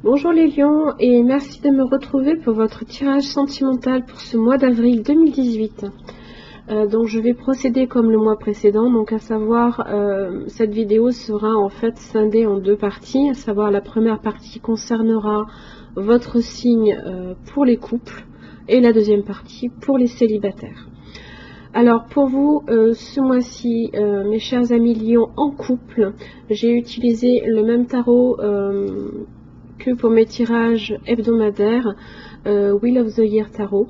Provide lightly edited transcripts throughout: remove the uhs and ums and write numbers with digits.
Bonjour les lions et merci de me retrouver pour votre tirage sentimental pour ce mois d'avril 2018. Donc je vais procéder comme le mois précédent, donc à savoir cette vidéo sera en fait scindée en deux parties, à savoir la première partie concernera votre signe pour les couples et la deuxième partie pour les célibataires. Alors pour vous, ce mois-ci, mes chers amis lions en couple, j'ai utilisé le même tarot que pour mes tirages hebdomadaires, Wheel of the Year Tarot,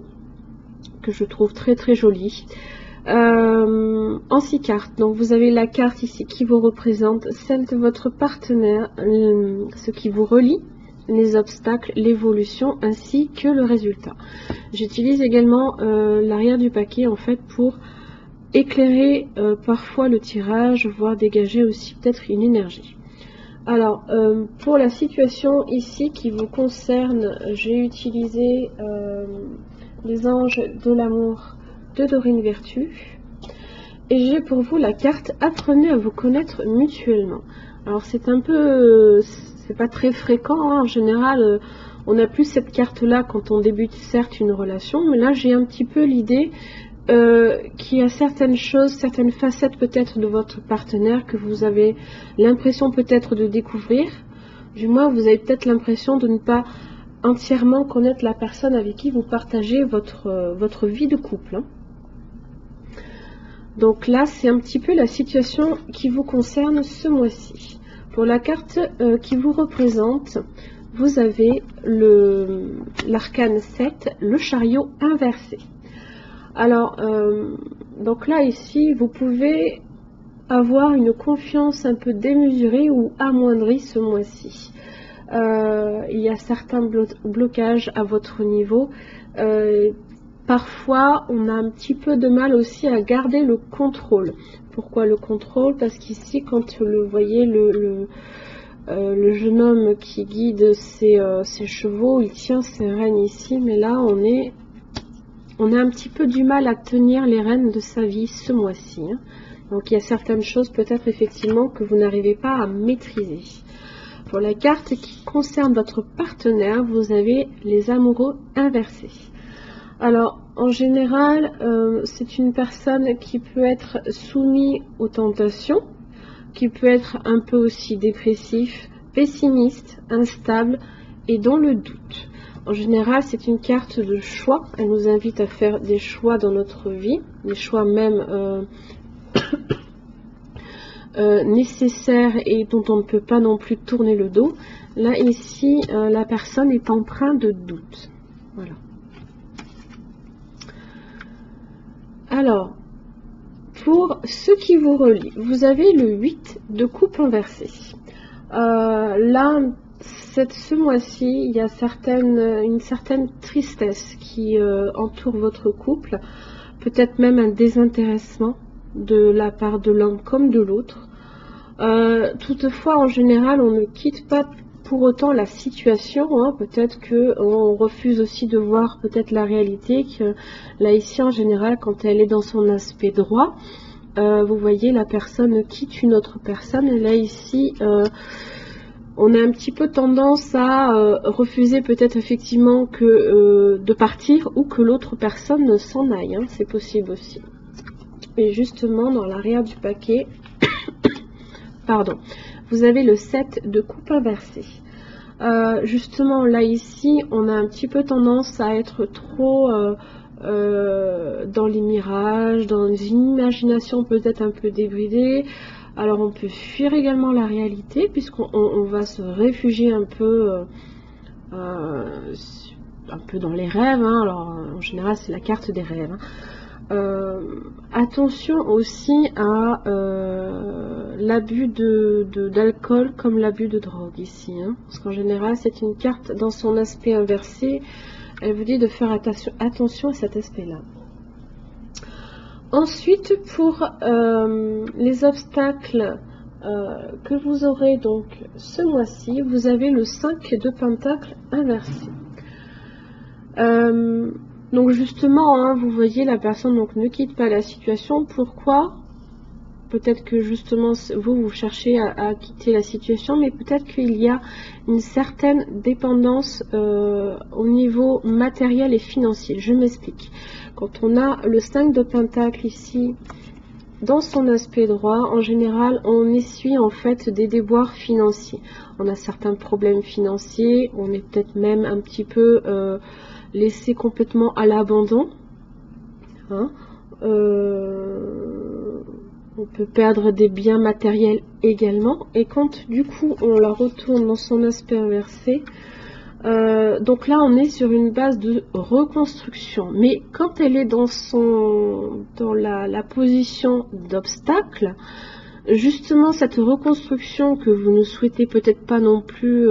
que je trouve très très joli. En 6 cartes, donc vous avez la carte ici qui vous représente, celle de votre partenaire, ce qui vous relie, les obstacles, l'évolution ainsi que le résultat. J'utilise également l'arrière du paquet en fait pour éclairer parfois le tirage, voire dégager aussi peut-être une énergie. Alors pour la situation ici qui vous concerne, j'ai utilisé les anges de l'amour de Dorine Vertu et j'ai pour vous la carte apprenez à vous connaître mutuellement. Alors c'est un peu c'est pas très fréquent hein. En général on n'a plus cette carte là quand on débute certes une relation, mais là j'ai un petit peu l'idée qu'il y a certaines choses, certaines facettes peut-être de votre partenaire que vous avez l'impression peut-être de découvrir, du moins vous avez peut-être l'impression de ne pas entièrement connaître la personne avec qui vous partagez votre vie de couple hein. Donc là c'est un petit peu la situation qui vous concerne ce mois-ci. Pour la carte qui vous représente, vous avez l'arcane 7, le chariot inversé. Alors, donc là ici, vous pouvez avoir une confiance un peu démesurée ou amoindrie ce mois-ci. Il y a certains blocages à votre niveau. Parfois, on a un petit peu de mal aussi à garder le contrôle. Pourquoi le contrôle? Parce qu'ici, quand vous voyez le jeune homme qui guide ses chevaux, il tient ses rênes ici, mais là, on a un petit peu du mal à tenir les rênes de sa vie ce mois-ci. Hein. Donc il y a certaines choses peut-être effectivement que vous n'arrivez pas à maîtriser. Pour la carte qui concerne votre partenaire, vous avez les amoureux inversés. Alors en général, c'est une personne qui peut être soumise aux tentations, qui peut être un peu aussi dépressif, pessimiste, instable et dans le doute. En général, c'est une carte de choix. Elle nous invite à faire des choix dans notre vie, des choix même nécessaires et dont on ne peut pas non plus tourner le dos. Là, ici, la personne est empreinte de doute. Voilà. Alors, pour ceux qui vous relient, vous avez le 8 de coupe inversé. Là, ce mois-ci, il y a une certaine tristesse qui entoure votre couple, peut-être même un désintéressement de la part de l'un comme de l'autre. Toutefois, en général, on ne quitte pas pour autant la situation, hein. Peut-être qu'on refuse aussi de voir peut-être la réalité, que là ici, en général, quand elle est dans son aspect droit, vous voyez, la personne quitte une autre personne, et là ici... on a un petit peu tendance à refuser peut-être effectivement que de partir ou que l'autre personne s'en aille. Hein, c'est possible aussi. Et justement, dans l'arrière du paquet, pardon, vous avez le 7 de coupe inversée. Justement, là ici, on a un petit peu tendance à être trop dans les mirages, dans une imagination peut-être un peu débridée. Alors on peut fuir également la réalité puisqu'on va se réfugier un peu dans les rêves. Hein. Alors en général c'est la carte des rêves. Hein. Attention aussi à l'abus d'alcool comme l'abus de drogue ici. Hein. Parce qu'en général c'est une carte dans son aspect inversé. Elle vous dit de faire attention à cet aspect-là. Ensuite, pour les obstacles que vous aurez donc ce mois-ci, vous avez le 5 de pentacle inversé. Donc justement, hein, vous voyez la personne donc ne quitte pas la situation. Pourquoi? peut-être que justement vous cherchez à quitter la situation, mais peut-être qu'il y a une certaine dépendance au niveau matériel et financier. Je m'explique. Quand on a le 5 de Pentacle ici, dans son aspect droit, en général, on essuie en fait des déboires financiers. On a certains problèmes financiers, on est peut-être même un petit peu laissé complètement à l'abandon. Hein. On peut perdre des biens matériels également. Et quand du coup on la retourne dans son aspect inversé, donc là on est sur une base de reconstruction, mais quand elle est dans la position d'obstacle, justement cette reconstruction que vous ne souhaitez peut-être pas non plus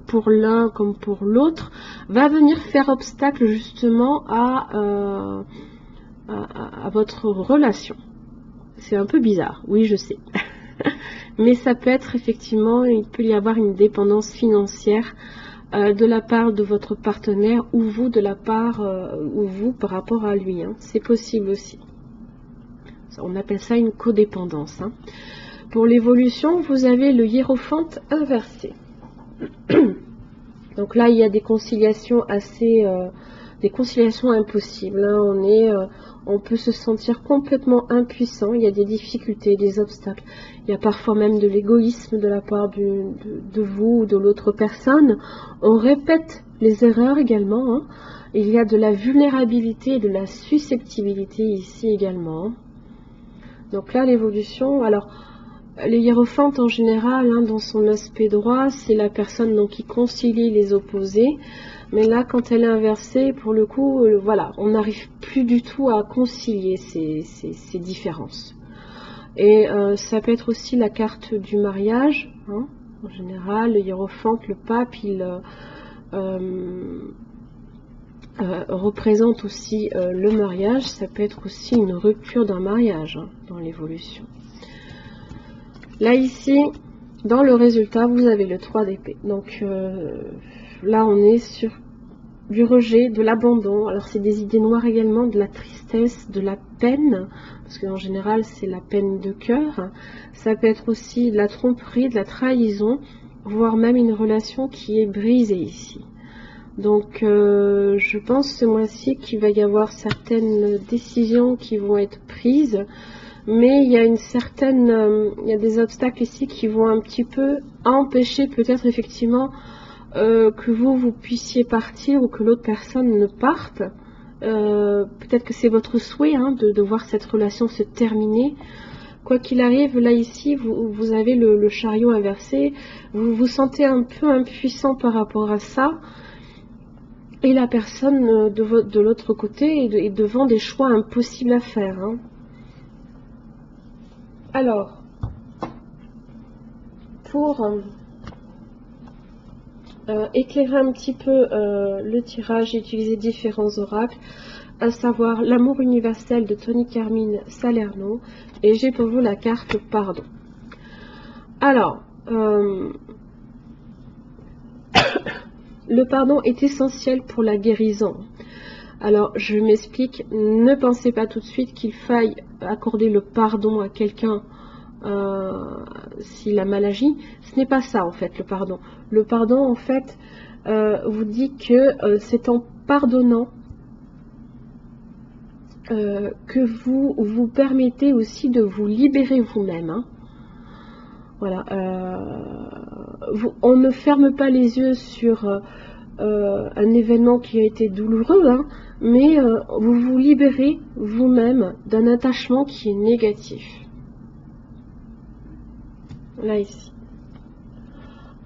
pour l'un comme pour l'autre, va venir faire obstacle justement à votre relation. C'est un peu bizarre, oui je sais. Mais ça peut être effectivement, il peut y avoir une dépendance financière de la part de votre partenaire ou vous de la part ou vous par rapport à lui. Hein. C'est possible aussi. On appelle ça une codépendance. Hein. Pour l'évolution, vous avez le hiérophante inversé. Donc là, il y a des conciliations des conciliations impossibles. Hein. On peut se sentir complètement impuissant. Il y a des difficultés, des obstacles. Il y a parfois même de l'égoïsme de la part de vous ou de l'autre personne. On répète les erreurs également. Hein. Il y a de la vulnérabilité et de la susceptibilité ici également. Donc là, l'évolution. Alors, les hiérophantes en général, hein, dans son aspect droit, c'est la personne donc, qui concilie les opposés. Mais là, quand elle est inversée, pour le coup, voilà, on n'arrive plus du tout à concilier ces différences. Et ça peut être aussi la carte du mariage. Hein. En général, le hiérophante, le pape, il représente aussi le mariage. Ça peut être aussi une rupture d'un mariage hein, dans l'évolution. Là, ici, dans le résultat, vous avez le 3 d'épée. Donc là, on est sur du rejet, de l'abandon. Alors, c'est des idées noires également, de la tristesse, de la peine, parce qu'en général, c'est la peine de cœur. Ça peut être aussi de la tromperie, de la trahison, voire même une relation qui est brisée ici. Donc, je pense ce mois-ci qu'il va y avoir certaines décisions qui vont être prises. Mais il y a il y a des obstacles ici qui vont un petit peu empêcher peut-être effectivement que vous puissiez partir ou que l'autre personne ne parte. Peut-être que c'est votre souhait hein, de voir cette relation se terminer. Quoi qu'il arrive, là ici, vous avez le chariot inversé. Vous vous sentez un peu impuissant par rapport à ça. Et la personne de l'autre côté est devant des choix impossibles à faire. Hein. Alors, pour éclairer un petit peu le tirage, j'ai utilisé différents oracles, à savoir l'amour universel de Tony Carmine Salerno, et j'ai pour vous la carte pardon. Alors, le pardon est essentiel pour la guérison. Alors, je m'explique, ne pensez pas tout de suite qu'il faille accorder le pardon à quelqu'un s'il a mal agi. Ce n'est pas ça, en fait, le pardon. Le pardon, en fait, vous dit que c'est en pardonnant que vous permettez aussi de vous libérer vous-même. Hein. Voilà. On ne ferme pas les yeux sur un événement qui a été douloureux, hein, mais vous vous libérez vous-même d'un attachement qui est négatif. Là, ici.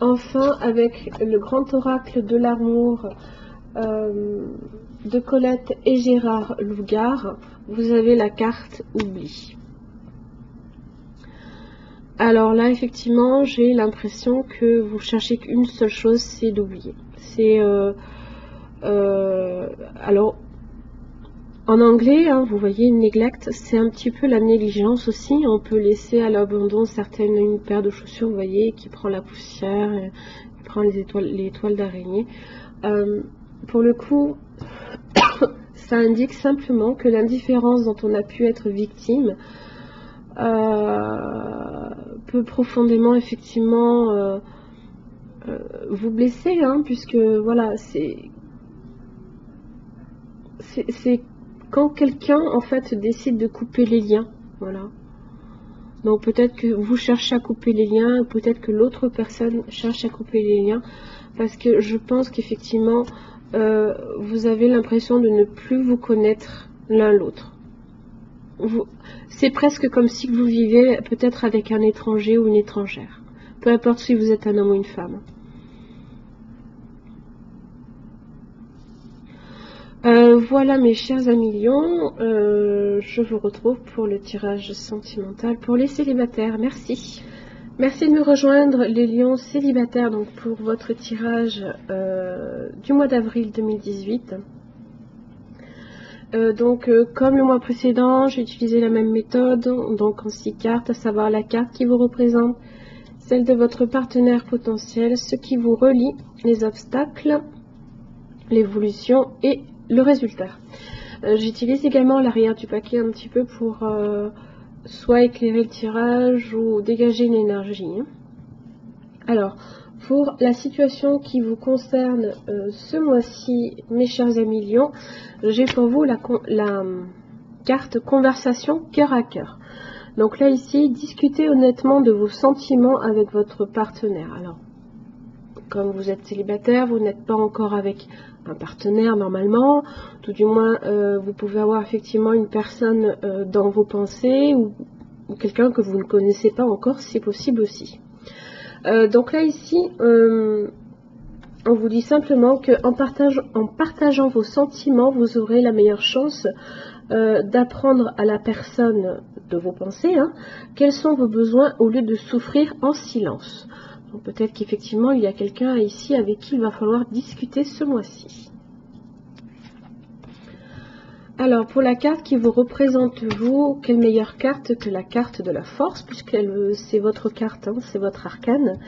Enfin, avec le grand oracle de l'amour de Colette et Gérard Lougard, vous avez la carte oubli. Alors là, effectivement, j'ai l'impression que vous cherchez qu'une seule chose, c'est d'oublier. C'est alors en anglais, hein, vous voyez, neglect, c'est un petit peu la négligence aussi. On peut laisser à l'abandon une paire de chaussures, vous voyez, qui prend la poussière, qui prend les toiles d'araignée. Pour le coup, ça indique simplement que l'indifférence dont on a pu être victime peut profondément effectivement vous blesser, hein, puisque voilà, c'est quand quelqu'un en fait décide de couper les liens, voilà. Donc peut-être que vous cherchez à couper les liens, peut-être que l'autre personne cherche à couper les liens, parce que je pense qu'effectivement vous avez l'impression de ne plus vous connaître l'un l'autre. C'est presque comme si vous vivez peut-être avec un étranger ou une étrangère, peu importe si vous êtes un homme ou une femme. Voilà mes chers amis lions, je vous retrouve pour le tirage sentimental pour les célibataires. Merci. Merci de me rejoindre les lions célibataires donc pour votre tirage du mois d'avril 2018. Comme le mois précédent, j'ai utilisé la même méthode, donc en 6 cartes, à savoir la carte qui vous représente, celle de votre partenaire potentiel, ce qui vous relie, les obstacles, l'évolution et le résultat. J'utilise également l'arrière du paquet un petit peu pour soit éclairer le tirage ou dégager une énergie. Alors, pour la situation qui vous concerne ce mois-ci, mes chers amis lions, j'ai pour vous la carte conversation cœur à cœur. Donc là, ici, discutez honnêtement de vos sentiments avec votre partenaire. Alors, comme vous êtes célibataire, vous n'êtes pas encore avec un partenaire normalement, tout du moins vous pouvez avoir effectivement une personne dans vos pensées ou quelqu'un que vous ne connaissez pas encore, c'est possible aussi. Donc là ici, on vous dit simplement qu'en partageant vos sentiments, vous aurez la meilleure chance d'apprendre à la personne de vos pensées quels sont vos besoins au lieu de souffrir en silence. Peut-être qu'effectivement, il y a quelqu'un ici avec qui il va falloir discuter ce mois-ci. Alors, pour la carte qui vous représente vous, quelle meilleure carte que la carte de la force, puisque c'est votre carte, c'est votre arcane.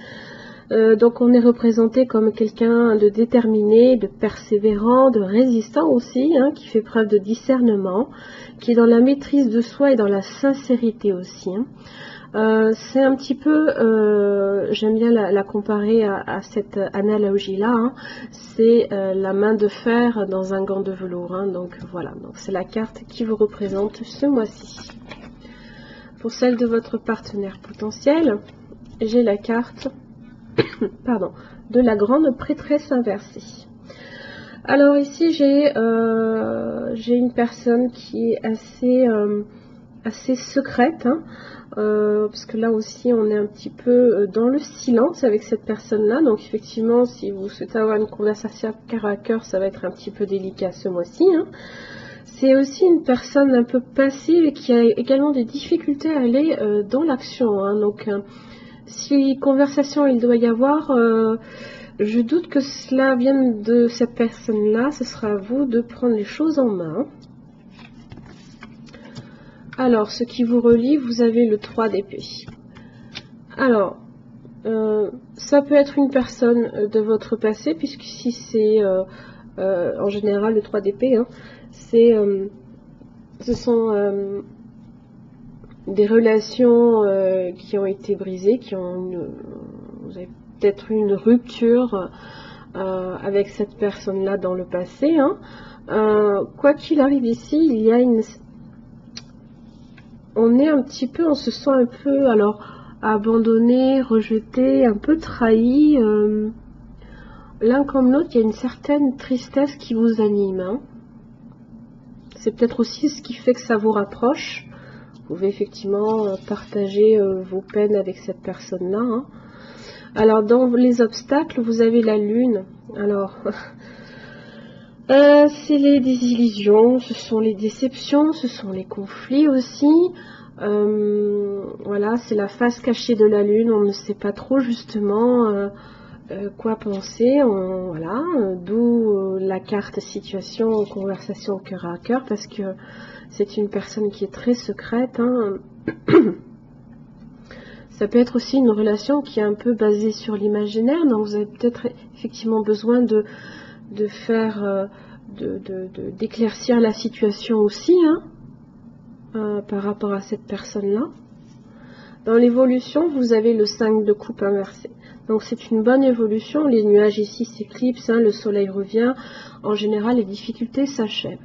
Donc, on est représenté comme quelqu'un de déterminé, de persévérant, de résistant aussi, qui fait preuve de discernement, qui est dans la maîtrise de soi et dans la sincérité aussi. C'est un petit peu, j'aime bien la comparer à cette analogie-là, c'est la main de fer dans un gant de velours, donc voilà, donc c'est la carte qui vous représente ce mois-ci. Pour celle de votre partenaire potentiel, j'ai la carte pardon, de la grande prêtresse inversée. Alors ici j'ai une personne qui est assez secrète, parce que là aussi on est un petit peu dans le silence avec cette personne là, donc effectivement si vous souhaitez avoir une conversation cœur à cœur, ça va être un petit peu délicat ce mois-ci. C'est aussi une personne un peu passive et qui a également des difficultés à aller dans l'action, donc si conversation il doit y avoir, je doute que cela vienne de cette personne là, ce sera à vous de prendre les choses en main. Alors, ce qui vous relie, vous avez le 3 d'épée. Alors, ça peut être une personne de votre passé, puisque si c'est en général le 3 d'épée, ce sont des relations qui ont été brisées, vous avez peut-être eu une rupture avec cette personne-là dans le passé. Quoi qu'il arrive ici, il y a on se sent un peu abandonné, rejeté, un peu trahi. L'un comme l'autre, il y a une certaine tristesse qui vous anime. C'est peut-être aussi ce qui fait que ça vous rapproche. Vous pouvez effectivement partager vos peines avec cette personne-là. Alors, dans les obstacles, vous avez la lune. Alors, c'est les désillusions, ce sont les déceptions, ce sont les conflits aussi. Voilà, c'est la face cachée de la lune, on ne sait pas trop justement quoi penser. Voilà, d'où la carte situation, conversation cœur à cœur, parce que c'est une personne qui est très secrète. Ça peut être aussi une relation qui est un peu basée sur l'imaginaire, donc vous avez peut-être effectivement besoin d'éclaircir la situation aussi par rapport à cette personne-là. Dans l'évolution, vous avez le 5 de coupe inversé. Donc c'est une bonne évolution. Les nuages ici s'éclipsent, hein, le soleil revient. En général, les difficultés s'achèvent.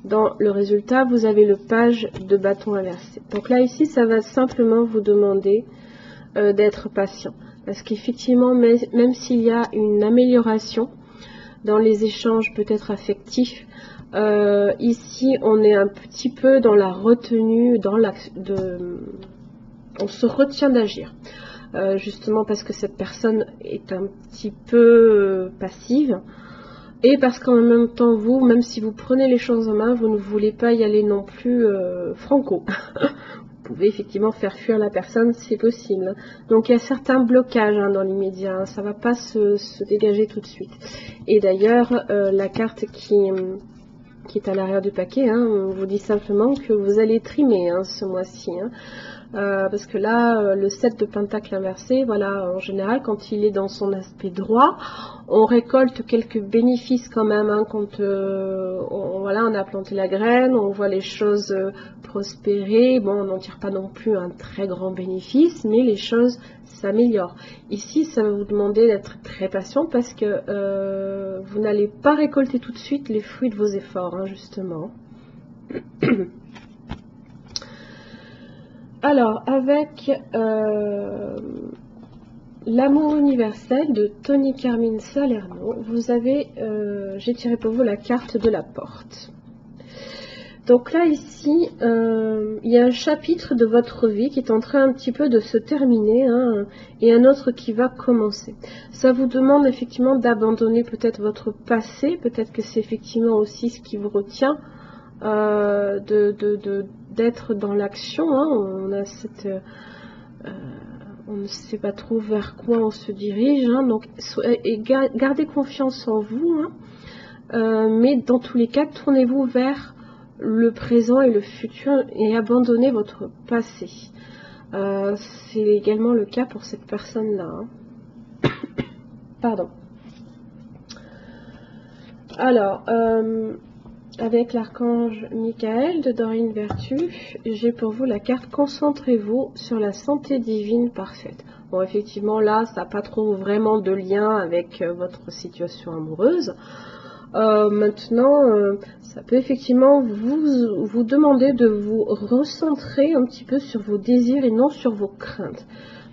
Dans le résultat, vous avez le page de bâton inversé. Donc là, ici, ça va simplement vous demander d'être patient. Parce qu'effectivement, même s'il y a une amélioration dans les échanges peut-être affectifs, ici, on est un petit peu dans la retenue, on se retient d'agir. Justement parce que cette personne est un petit peu passive. Et parce qu'en même temps, vous, même si vous prenez les choses en main, vous ne voulez pas y aller non plus franco. Vous pouvez effectivement faire fuir la personne, c'est possible. Donc il y a certains blocages hein, dans l'immédiat, hein, ça ne va pas se dégager tout de suite. Et d'ailleurs, la carte qui est à l'arrière du paquet, hein, on vous dit simplement que vous allez trimer hein, ce mois-ci. Hein. Parce que là, le 7 de pentacle inversé, voilà, en général, quand il est dans son aspect droit, on récolte quelques bénéfices quand même, hein, quand voilà, on a planté la graine, on voit les choses prospérer, bon, on n'en tire pas non plus un très grand bénéfice, mais les choses s'améliorent. Ici, ça va vous demander d'être très patient parce que vous n'allez pas récolter tout de suite les fruits de vos efforts, hein, justement. Alors, avec l'amour universel de Tony Carmine Salerno, vous avez, j'ai tiré pour vous la carte de la porte. Donc là, ici, il y a un chapitre de votre vie qui est en train un petit peu de se terminer, hein, et un autre qui va commencer. Ça vous demande effectivement d'abandonner peut-être votre passé, peut-être que c'est effectivement aussi ce qui vous retient, d'être dans l'action, hein. On a cette on ne sait pas trop vers quoi on se dirige, hein, donc gardez confiance en vous, hein, mais dans tous les cas tournez-vous vers le présent et le futur et abandonnez votre passé. C'est également le cas pour cette personne là, hein. Pardon. Alors avec l'archange Michael de Dorine Vertu, j'ai pour vous la carte « Concentrez-vous sur la santé divine parfaite ». Bon, effectivement, là, ça n'a pas trop vraiment de lien avec votre situation amoureuse. Maintenant, ça peut effectivement vous demander de vous recentrer un petit peu sur vos désirs et non sur vos craintes.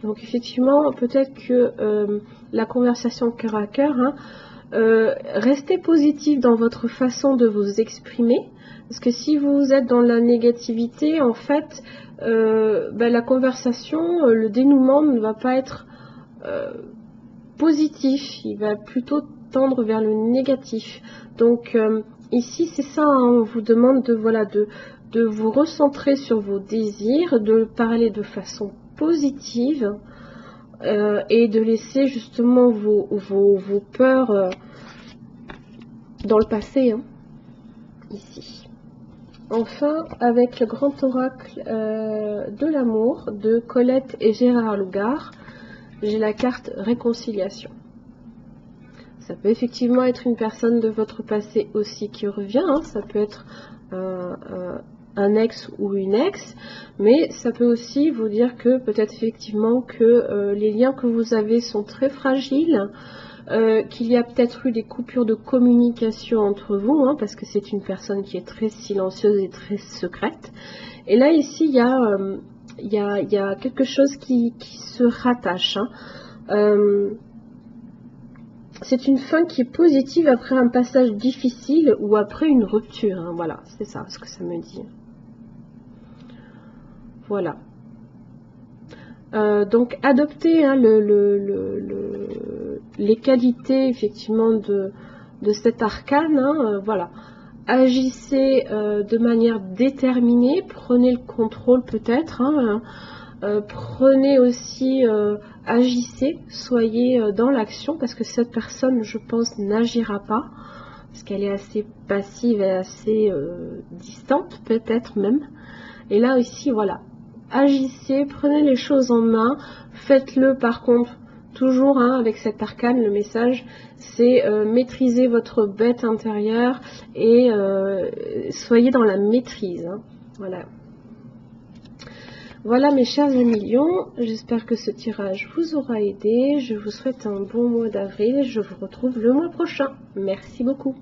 Donc, effectivement, peut-être que la conversation cœur à cœur, hein, restez positif dans votre façon de vous exprimer, parce que si vous êtes dans la négativité, en fait, la conversation, le dénouement ne va pas être positif, il va plutôt tendre vers le négatif. Donc ici, c'est ça, hein, on vous demande de vous recentrer sur vos désirs, de parler de façon positive, et de laisser justement vos peurs dans le passé, hein, ici. Enfin, avec le grand oracle de l'amour de Colette et Gérard Lougard, j'ai la carte réconciliation. Ça peut effectivement être une personne de votre passé aussi qui revient, hein, ça peut être un ex ou une ex, mais ça peut aussi vous dire que peut-être effectivement que les liens que vous avez sont très fragiles, qu'il y a peut-être eu des coupures de communication entre vous, hein, parce que c'est une personne qui est très silencieuse et très secrète. Et là ici il y a quelque chose qui se rattache, hein. C'est une fin qui est positive après un passage difficile ou après une rupture, hein. Voilà, c'est ça ce que ça me dit. Voilà. Donc adoptez, hein, les qualités effectivement de cet arcane, hein, voilà. Agissez de manière déterminée, prenez le contrôle peut-être, hein, prenez aussi, agissez, soyez dans l'action, parce que cette personne, je pense, n'agira pas, parce qu'elle est assez passive et assez distante peut-être même. Et là aussi, voilà, agissez, prenez les choses en main, faites-le par contre, toujours, hein, avec cet arcane, le message, c'est maîtriser votre bête intérieure et soyez dans la maîtrise, hein, voilà. Voilà mes chers amis lions, j'espère que ce tirage vous aura aidé. Je vous souhaite un bon mois d'avril et je vous retrouve le mois prochain. Merci beaucoup.